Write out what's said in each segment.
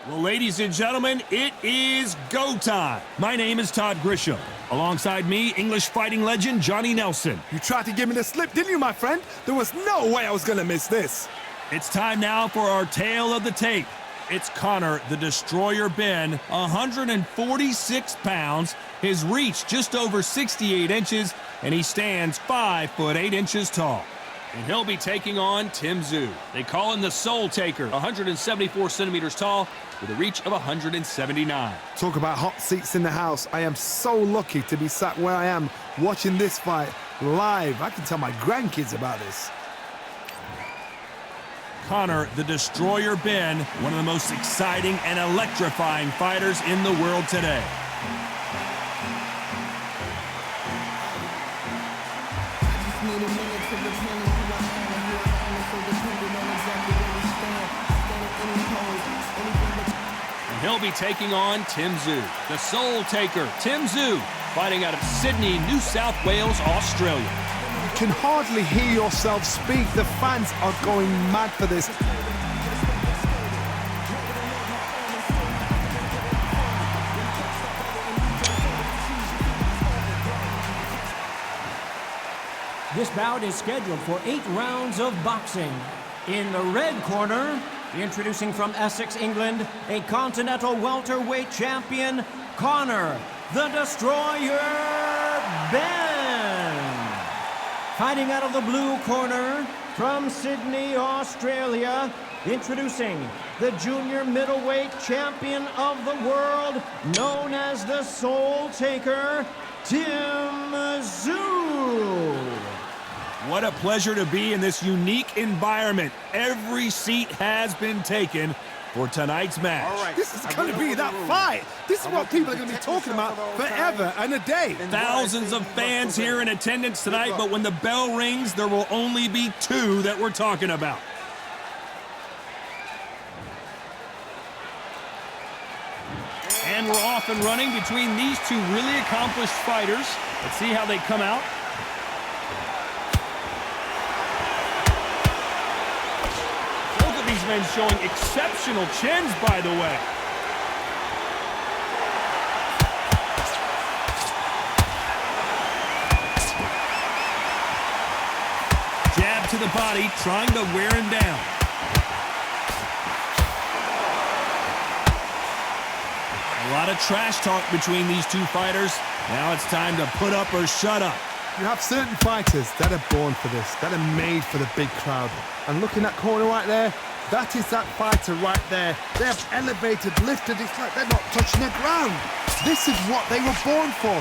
Well, ladies and gentlemen, it is go time. My name is Todd Grisham. Alongside me, English fighting legend Johnny Nelson. You tried to give me the slip, didn't you, my friend? There was no way I was going to miss this. It's time now for our tale of the tape. It's Conor, the Destroyer Benn, 146 pounds, his reach just over 68 inches, and he stands 5 foot 8 inches tall. And he'll be taking on Tszyu. They call him the Soul Taker, 174 centimeters tall, with a reach of 179. Talk about hot seats in the house. I am so lucky to be sat where I am watching this fight live. I can tell my grandkids about this. Conor, the Destroyer Benn, one of the most exciting and electrifying fighters in the world today. And he'll be taking on Tszyu, the Soul Taker. Tszyu, fighting out of Sydney, New South Wales, Australia. You can hardly hear yourself speak. The fans are going mad for this. This bout is scheduled for 8 rounds of boxing. In the red corner, introducing from Essex, England, a continental welterweight champion, Conor, the Destroyer Benn. Fighting out of the blue corner, from Sydney, Australia, introducing the junior middleweight champion of the world, known as the Soul Taker, Tszyu. What a pleasure to be in this unique environment. Every seat has been taken for tonight's match. All right. This is going to be that fight. This is what people are going to be talking about forever and a day. Thousands of fans here in attendance tonight, but when the bell rings, there will only be 2 that we're talking about. And we're off and running between these 2 really accomplished fighters. Let's see how they come out. Both of these men showing exceptional chins, by the way. Jab to the body, trying to wear him down. A lot of trash talk between these 2 fighters. Now it's time to put up or shut up. You have certain fighters that are born for this, that are made for the big crowd. And look in that corner right there, that is that fighter right there. They have elevated, lifted, it's like they're not touching the ground. This is what they were born for.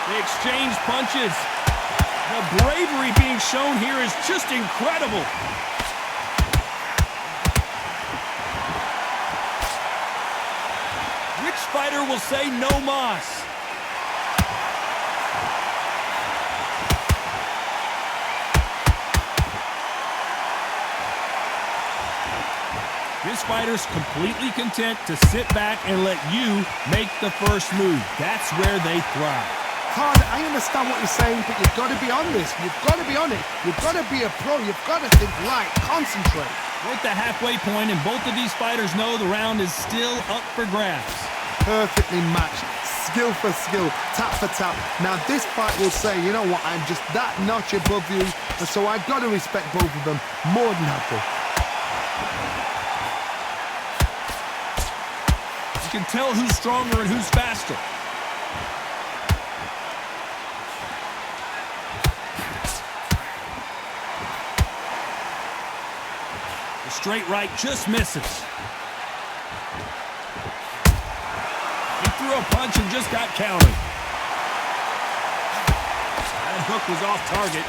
They exchange punches. The bravery being shown here is just incredible. Which fighter will say no mas? This fighter's completely content to sit back and let you make the first move. That's where they thrive. Todd, I understand what you're saying, but you've got to be on this. You've got to be on it. You've got to be a pro. You've got to think right, concentrate. We're at the halfway point, and both of these fighters know the round is still up for grabs. Perfectly matched, skill for skill, tap for tap. Now this fight will say, you know what, I'm just that notch above you, and so I've got to respect both of them more than happy. You can tell who's stronger and who's faster. The straight right just misses. He threw a punch and just got countered. That hook was off target.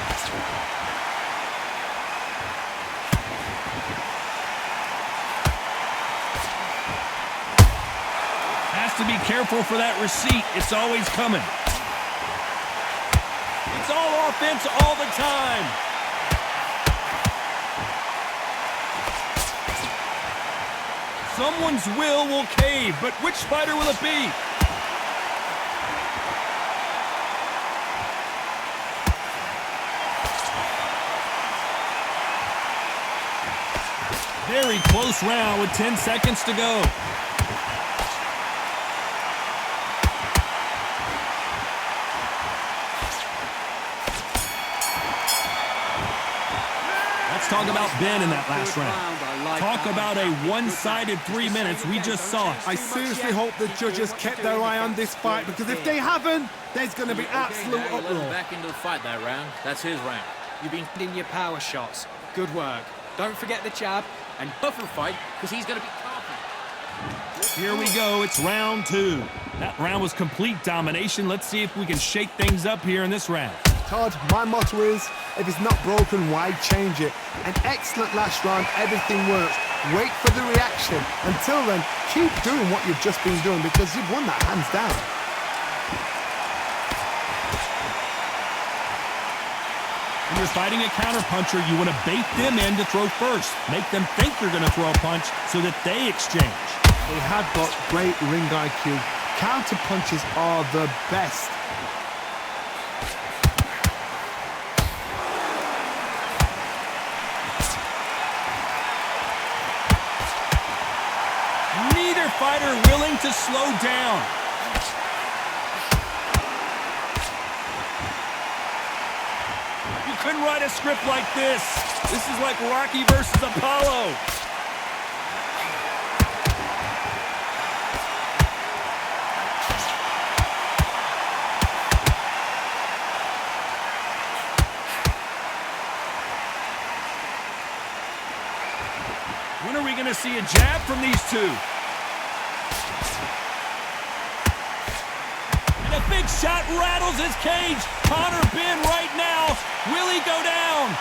Has to be careful for that receipt. It's always coming. It's all offense all the time. Someone's will cave, but which fighter will it be? Very close round with 10 seconds to go. Let's talk about Benn in that last round. Talk about a one-sided 3 minutes. We just saw it. I seriously hope the judges kept their eye on this fight, because if they haven't, there's going to be absolute uproar. Back into the fight that round. That's his round. You've been in your power shots. Good work. Don't forget the jab. And go for the fight, because he's going to be confident. Here we go. It's round 2. That round was complete domination. Let's see if we can shake things up here in this round. Todd, my motto is, if it's not broken, why change it? An excellent last round, everything works. Wait for the reaction. Until then, keep doing what you've just been doing, because you've won that hands down. When you're fighting a counterpuncher, you want to bait them in to throw first. Make them think you're going to throw a punch so that they exchange. They have got great ring IQ. Counterpunches are the best. Neither fighter willing to slow down. You couldn't write a script like this. This is like Rocky versus Apollo. When are we going to see a jab from these two? And a big shot rattles his cage. Conor Benn right now. Will he go down?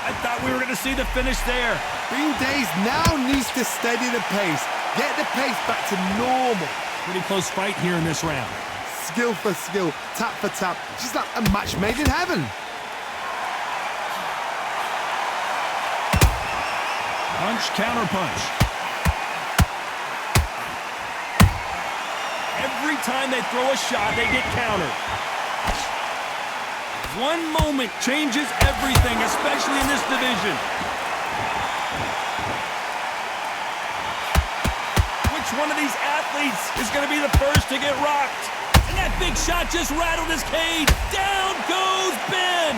I thought we were going to see the finish there. Bean Days now needs to steady the pace. Get the pace back to normal. Pretty close fight here in this round. Skill for skill, tap for tap. Just like a match made in heaven. Punch, counter punch. Every time they throw a shot, they get countered. One moment changes everything, especially in this division. Which one of these athletes is going to be the first to get rocked? And that big shot just rattled his cage. Down goes Benn.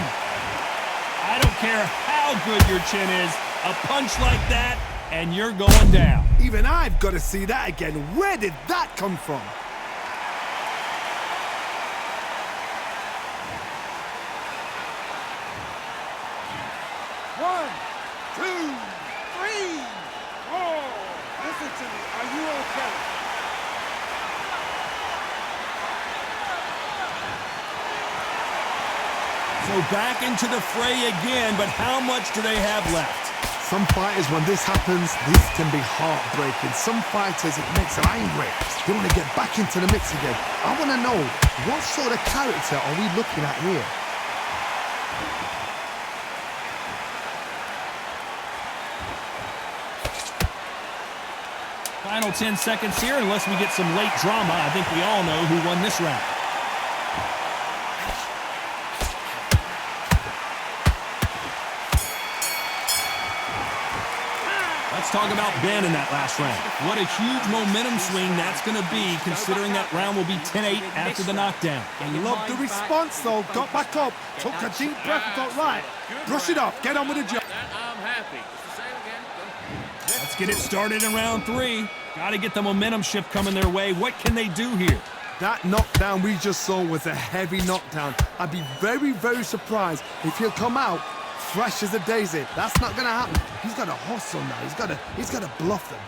I don't care how good your chin is. A punch like that, and you're going down. Even I've got to see that again. Where did that come from? One, two, three, four. Listen to me. Are you okay? So back into the fray again, but how much do they have left? Some fighters, when this happens, this can be heartbreaking. Some fighters, it makes them angry. They want to get back into the mix again. I want to know, what sort of character are we looking at here? Final 10 seconds here, unless we get some late drama. I think we all know who won this round. Let's talk about Benn in that last round. What a huge momentum swing that's going to be, considering that round will be 10-8 after the knockdown. I love the response, though. Got back up, took a deep breath and thought, right, brush it off, get on with the job. I'm happy. Say it again. Let's get it started in round 3. Got to get the momentum shift coming their way. What can they do here? That knockdown we just saw was a heavy knockdown. I'd be very, very surprised if he'll come out fresh as a daisy. That's not going to happen. He's got to hustle now. He's got to bluff them.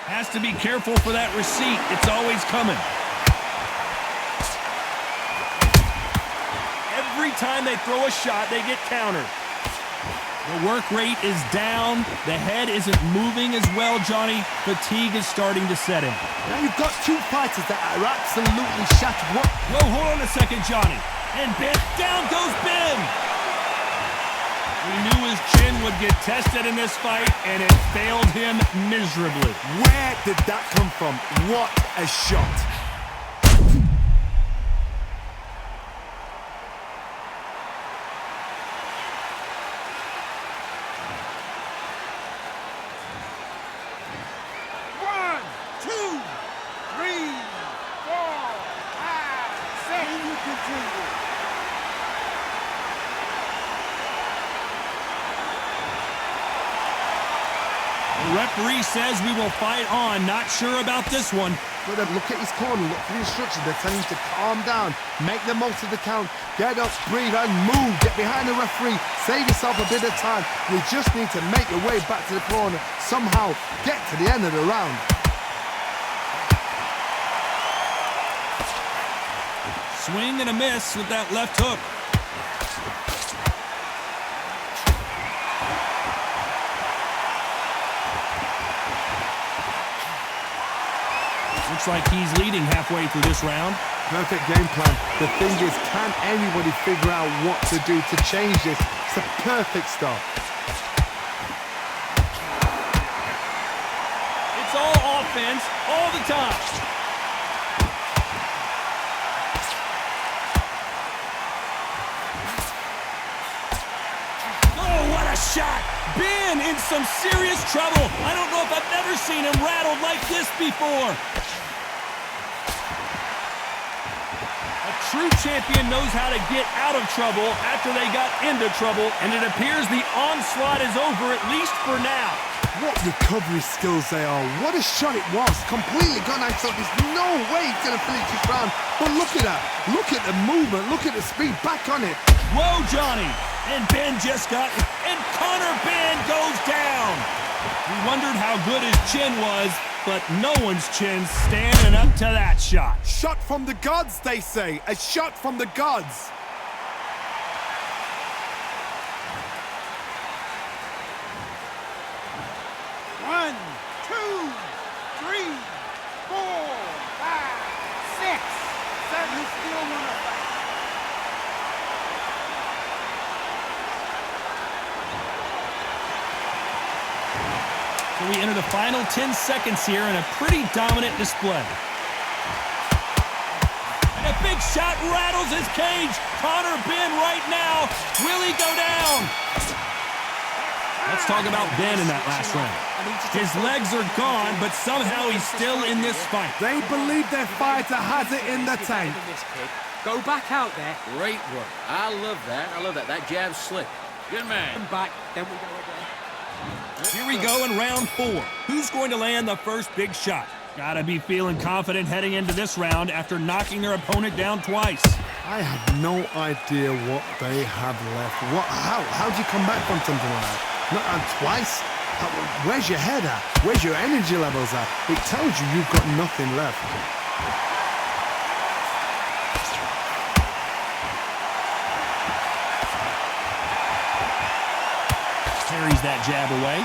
Has to be careful for that receipt. It's always coming. Every time they throw a shot, they get countered. The work rate is down. The head isn't moving as well, Johnny. Fatigue is starting to set in. Now you've got two fighters that are absolutely shattered. What? Whoa, hold on a second, Johnny. And Benn, down goes Benn. We knew his chin would get tested in this fight, and it failed him miserably. Where did that come from? What a shot. referee says we will fight on. Not sure about this one. But look at his corner, look for the instructions. They're telling him to calm down, make the most of the count, get up, breathe, and move. Get behind the referee, save yourself a bit of time. You just need to make your way back to the corner, somehow get to the end of the round. Swing and a miss with that left hook. Looks like he's leading halfway through this round. Perfect game plan. The thing is, can anybody figure out what to do to change this? It's a perfect start. It's all offense, all the time. Oh, what a shot! Benn in some serious trouble. I don't know if I've ever seen him rattled like this before. True champion knows how to get out of trouble after they got into trouble, and it appears the onslaught is over, at least for now. What recovery skills they are. What a shot it was. Completely gone. I thought there's no way he's going to finish this round. But look at that. Look at the movement. Look at the speed. Back on it. Whoa, Johnny. And Benn just got... And Conor Benn goes down. We wondered how good his chin was, but no one's chin's standing up to that shot. Shot from the gods, they say. A shot from the gods. One, two, three, four, five, six, seven. He's still wanna fight. So we enter the final 10 seconds here in a pretty dominant display. And a big shot rattles his cage. Conor Benn right now. Will he go down? Let's talk about Benn in that last round. His legs are gone, but somehow he's still in this fight. They believe their fighter has it in the tank. Go back out there. Great work. I love that. I love that. That jab's slick. Good man. Come back. Then we go again. Here we go in round 4. Who's going to land the first big shot? Gotta be feeling confident heading into this round after knocking their opponent down twice. I have no idea what they have left. How do you come back from something like that? Not twice? Where's your head at? Where's your energy levels at? It tells you you've got nothing left. Carries that jab away.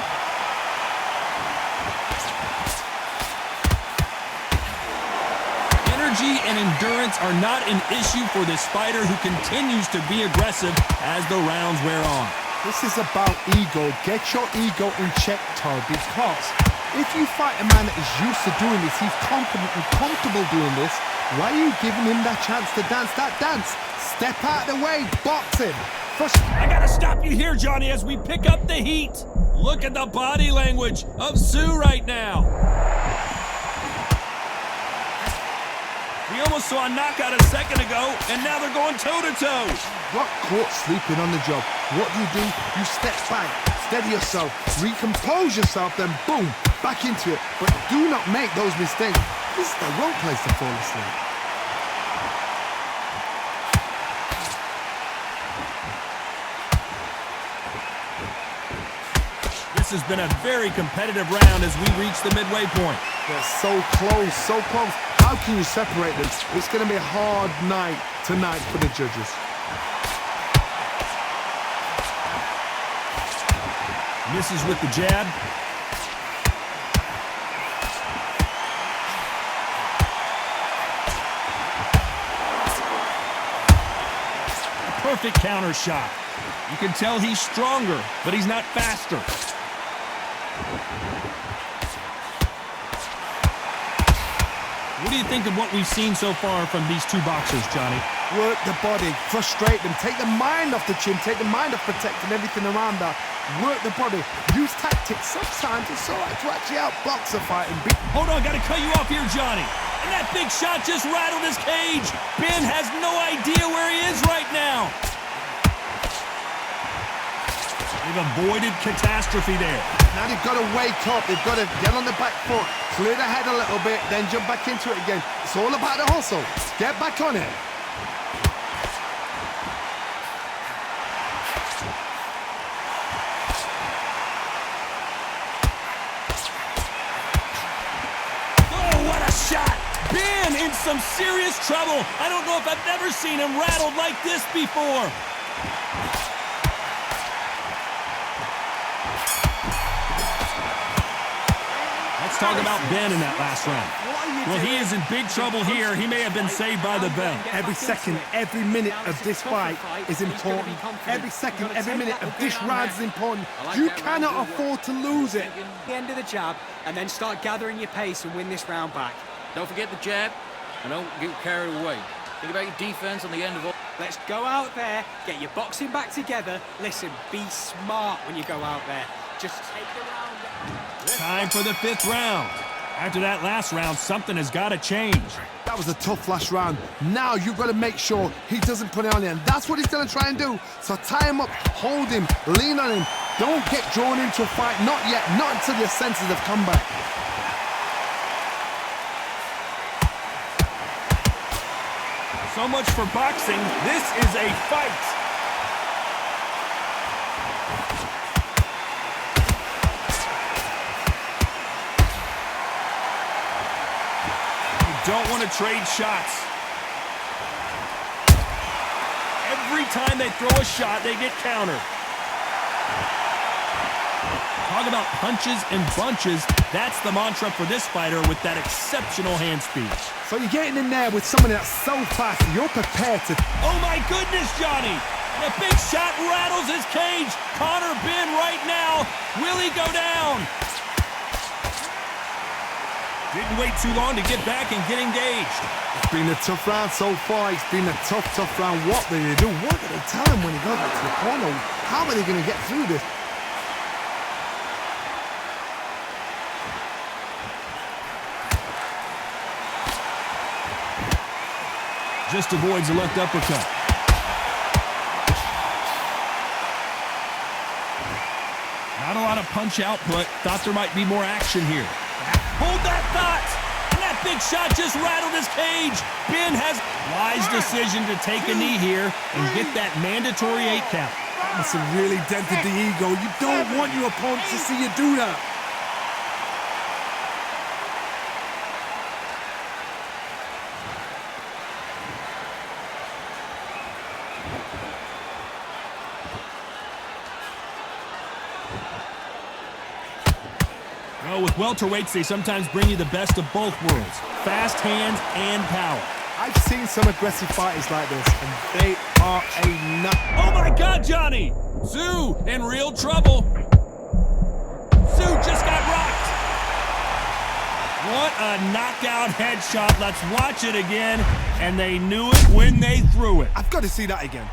Energy and endurance are not an issue for this fighter who continues to be aggressive as the rounds wear on. This is about ego. Get your ego in check, Todd, because if you fight a man that is used to doing this, he's confident and comfortable doing this, why are you giving him that chance to dance that dance? Step out of the way, box him. I gotta stop you here, Johnny, as we pick up the heat. Look at the body language of Tszyu right now. We almost saw a knockout a second ago, and now they're going toe-to-toe. Got caught sleeping on the job. What do? You step back, steady yourself, recompose yourself, then boom, back into it. But do not make those mistakes. This is the wrong place to fall asleep. This has been a very competitive round as we reach the midway point. They're so close, so close. How can you separate them? It's going to be a hard night tonight for the judges. Misses with the jab. A perfect counter shot. You can tell he's stronger, but he's not faster. What do you think of what we've seen so far from these two boxers, Johnny? Work the body, frustrate them, take the mind off the chin, take the mind off protecting everything around that. Work the body, use tactics. Sometimes it's all right to actually outbox a fight and beat. Hold on, gotta cut you off here, Johnny. And that big shot just rattled his cage. Benn has no idea where he is right now. They've avoided catastrophe there. Now they've got to wake up. They've got to get on the back foot, clear the head a little bit, then jump back into it again. It's all about the hustle. Get back on it. Oh, what a shot! Benn in some serious trouble. I don't know if I've ever seen him rattled like this before. Let's talk about Benn in that last round. Well, he is in big trouble here. He may have been saved by the bell. Every second, every minute of this fight is important. Every second, every minute of this round is important. You cannot afford to lose it. The end of the jab, and then start gathering your pace and win this round back. Don't forget the jab, and don't get carried away. Think about your defense on the end of all. Let's go out there, get your boxing back together. Listen, be smart when you go out there. Just take the round. Time for the 5th round. After that last round, something has got to change. That was a tough last round. Now you've got to make sure he doesn't put it on you, and that's what he's going to try and do. So tie him up, hold him, lean on him. Don't get drawn into a fight. Not yet. Not until your senses have come back. So much for boxing. This is a fight. Don't want to trade shots. Every time they throw a shot, they get countered. Talk about punches and bunches. That's the mantra for this fighter with that exceptional hand speed. So you're getting in there with someone that's so fast, you're prepared to... Oh my goodness, Johnny! The big shot rattles his cage. Conor Benn right now. Will he go down? Didn't wait too long to get back and get engaged. It's been a tough round so far. It's been a tough round. What do they do? What do they tell him when he goes back to the corner? How are they going to get through this? Just avoids a left uppercut. Not a lot of punch output. Thought there might be more action here. Hold that thought! And that big shot just rattled his cage. Benn has wise decision to take a knee here and get that mandatory 8 count. That's really dented the ego. You don't want your opponent to see you do that. Well, with welterweights, they sometimes bring you the best of both worlds. Fast hands and power. I've seen some aggressive fighters like this, and they are a nut. Oh my God, Johnny! Tszyu in real trouble. Tszyu just got rocked. What a knockout headshot. Let's watch it again. And they knew it when they threw it. I've got to see that again.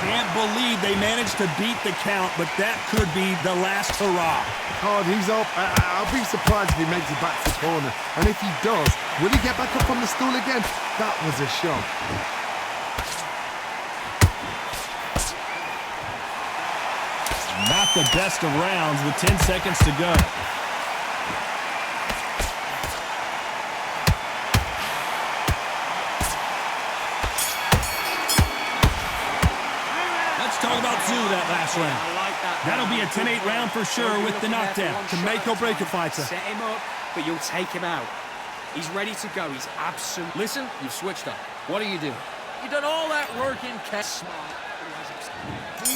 Can't believe they managed to beat the count, but that could be the last hurrah. God, he's up. I'll be surprised if he makes it back to the corner. And if he does, will he get back up on the stool again? That was a shot. Not the best of rounds with 10 seconds to go. Talk about Tszyu that last round. I like that. That'll be a 10-8 round for sure with the knockdown. To make or break a fighter. Set him up, but you'll take him out. He's ready to go. He's absolutely... Listen, you've switched up. What do you do? You've done all that work in smart.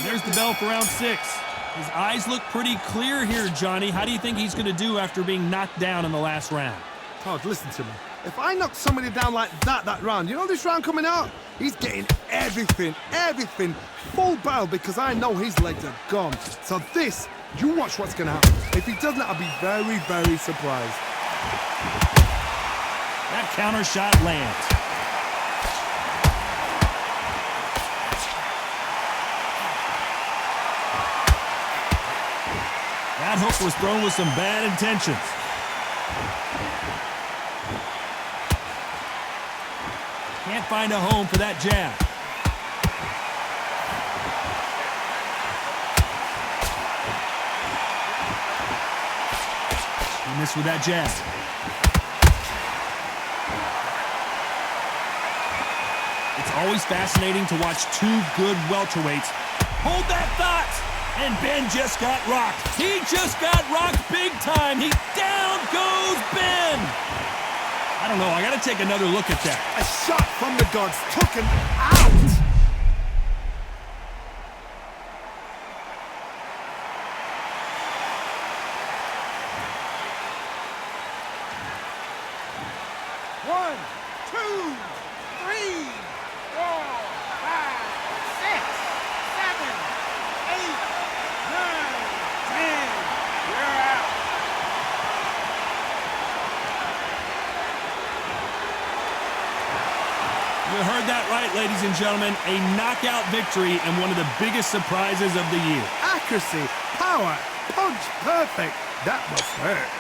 There's the bell for round 6. His eyes look pretty clear here, Johnny. How do you think he's going to do after being knocked down in the last round? Todd, listen to me. If I knock somebody down like that round, you know this round coming out? He's getting everything, full barrel, because I know his legs are gone. So this, you watch what's going to happen. If he doesn't, I'll be very, very surprised. That counter shot lands. That hook was thrown with some bad intentions. Can't find a home for that jab. He missed with that jab. It's always fascinating to watch two good welterweights hold that thought. And Benn just got rocked. He just got rocked big time. Down goes Benn. I don't know. I got to take another look at that. A shot from the gods took him out. One, two, three, four, five, six, seven, eight, nine, 10. You're out. You heard that right, ladies and gentlemen. A knockout victory and one of the biggest surprises of the year. Accuracy, power, punch, perfect. That must hurt.